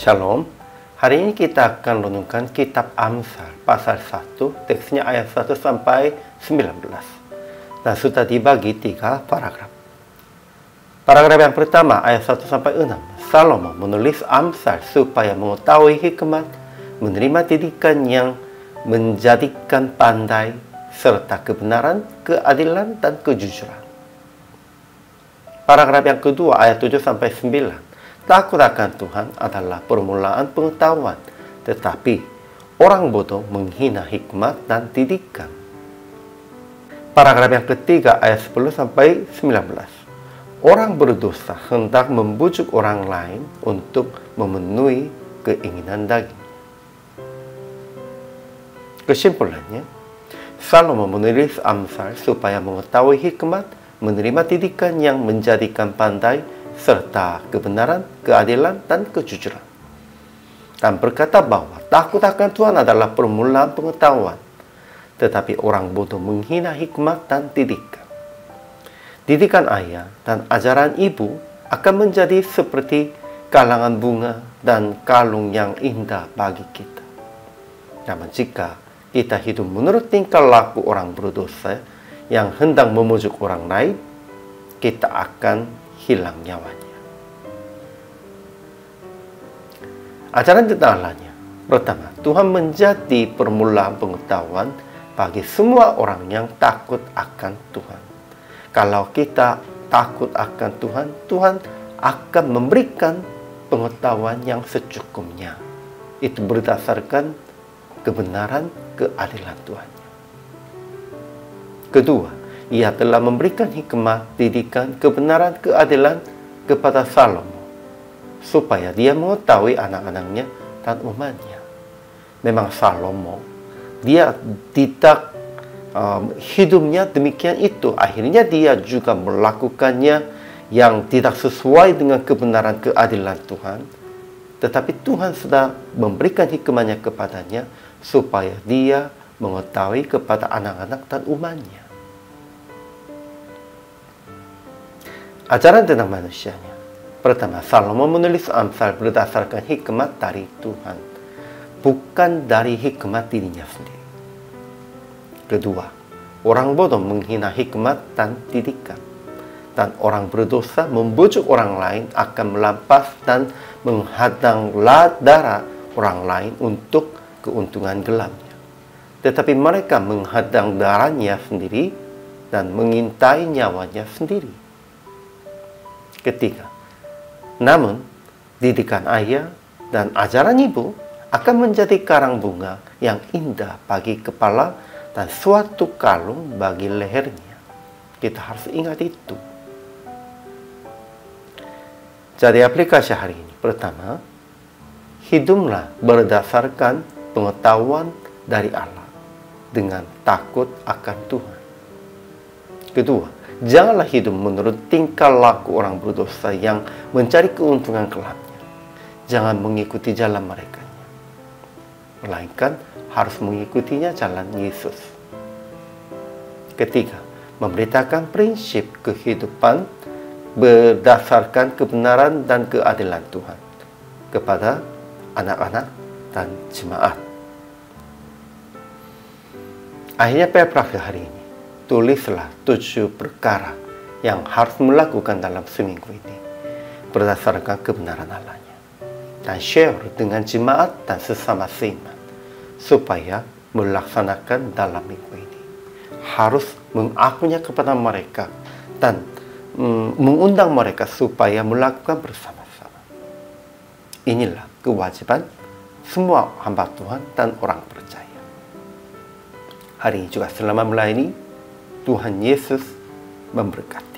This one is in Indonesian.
Shalom. Hari ini kita akan renungkan kitab Amsal pasal 1, teksnya ayat 1 sampai 19. Dan sudah dibagi 3 paragraf. Paragraf yang pertama ayat 1 sampai 6. Salomo menulis Amsal supaya mengetahui hikmat, menerima didikan yang menjadikan pandai, serta kebenaran, keadilan, dan kejujuran. Paragraf yang kedua ayat 7 sampai 9. Takut akan Tuhan adalah permulaan pengetahuan, tetapi orang bodoh menghina hikmat dan didikan. Paragraf yang ketiga ayat 10 sampai 19. Orang berdosa hendak membujuk orang lain untuk memenuhi keinginan daging. Kesimpulannya, Salomo menulis Amsal supaya mengetahui hikmat, menerima didikan yang menjadikan pandai, serta kebenaran, keadilan, dan kejujuran. Dan berkata bahwa takut akan Tuhan adalah permulaan pengetahuan, tetapi orang bodoh menghina hikmat dan didikan. Didikan ayah dan ajaran ibu akan menjadi seperti kalangan bunga dan kalung yang indah bagi kita. Namun jika kita hidup menurut tingkah laku orang berdosa yang hendak memujuk orang lain, kita akan hilang nyawanya. Ajaran tentang Allahnya. Pertama, Tuhan menjadi permulaan pengetahuan bagi semua orang yang takut akan Tuhan. Kalau kita takut akan Tuhan, Tuhan akan memberikan pengetahuan yang secukupnya. Itu berdasarkan kebenaran, keadilan Tuhan. Kedua, Ia telah memberikan hikmat, didikan, kebenaran, keadilan kepada Salomo, supaya dia mengetahui anak-anaknya dan umatnya. Memang Salomo, dia tidak hidupnya demikian itu. Akhirnya dia juga melakukannya yang tidak sesuai dengan kebenaran, keadilan Tuhan. Tetapi Tuhan sudah memberikan hikmahnya kepadanya, supaya dia mengetahui kepada anak-anak dan umatnya. Ajaran tentang manusianya. Pertama, Salomo menulis Amsal berdasarkan hikmat dari Tuhan, bukan dari hikmat dirinya sendiri. Kedua, orang bodoh menghina hikmat dan didikan, dan orang berdosa membujuk orang lain akan melampas dan menghadang darah orang lain untuk keuntungan gelapnya. Tetapi mereka menghadang darahnya sendiri dan mengintai nyawanya sendiri. Ketiga, namun didikan ayah dan ajaran ibu akan menjadi karang bunga yang indah bagi kepala dan suatu kalung bagi lehernya. Kita harus ingat itu. Jadi aplikasi hari ini. Pertama, hiduplah berdasarkan pengetahuan dari Allah dengan takut akan Tuhan. Kedua, janganlah hidup menurut tingkah laku orang berdosa yang mencari keuntungan gelapnya. Jangan mengikuti jalan mereka, melainkan harus mengikutinya jalan Yesus. Ketiga, memberitakan prinsip kehidupan berdasarkan kebenaran dan keadilan Tuhan kepada anak-anak dan jemaat. Akhirnya paragraf hari ini. Tulislah 7 perkara yang harus melakukan dalam seminggu ini berdasarkan kebenaran Allahnya, dan share dengan jemaat dan sesama seiman supaya melaksanakan dalam minggu ini. Harus mengakunya kepada mereka dan mengundang mereka supaya melakukan bersama-sama. Inilah kewajiban semua hamba Tuhan dan orang percaya. Hari ini juga selama melayani, Tuhan Yesus memberkati.